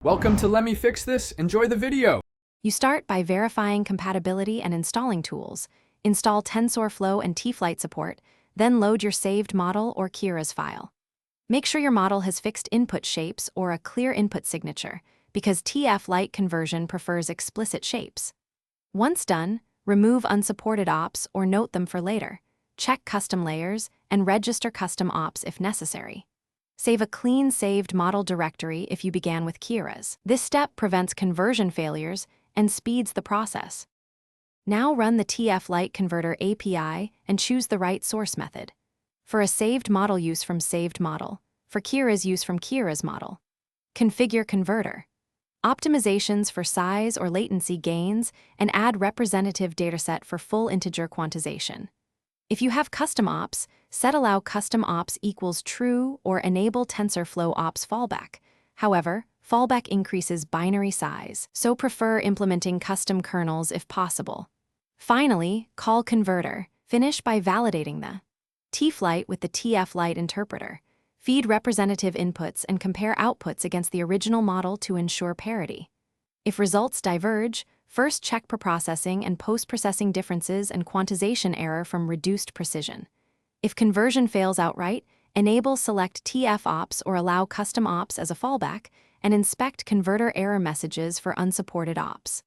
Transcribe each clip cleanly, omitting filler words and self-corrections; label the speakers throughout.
Speaker 1: Welcome to Let Me Fix This. Enjoy the video.
Speaker 2: You start by verifying compatibility and installing tools. Install TensorFlow and Lite support, then load your saved model or Keras file. Make sure your model has fixed input shapes or a clear input signature, because TF Lite conversion prefers explicit shapes. Once done, remove unsupported ops or note them for later. Check custom layers and register custom ops if necessary. Save a clean saved model directory if you began with Keras. This step prevents conversion failures and speeds the process. Now run the TF Lite Converter API and choose the right source method. For a saved model, use from saved model. For Keras, use from Keras model. Configure converter. Optimizations for size or latency gains, and add representative dataset for full integer quantization. If you have custom ops, set allow custom ops equals true or enable TensorFlow ops fallback. However, fallback increases binary size, so prefer implementing custom kernels if possible. Finally, call converter. Finish by validating the TF Lite with the TF Lite interpreter. Feed representative inputs and compare outputs against the original model to ensure parity. If results diverge, first check preprocessing and post-processing differences and quantization error from reduced precision. If conversion fails outright, enable select TF ops or allow custom ops as a fallback, and inspect converter error messages for unsupported ops.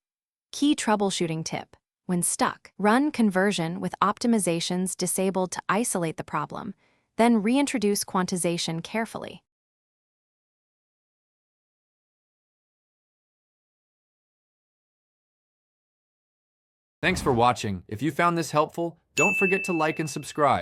Speaker 2: Key troubleshooting tip. When stuck, run conversion with optimizations disabled to isolate the problem, then reintroduce quantization carefully.
Speaker 1: Thanks for watching. If you found this helpful, don't forget to like and subscribe.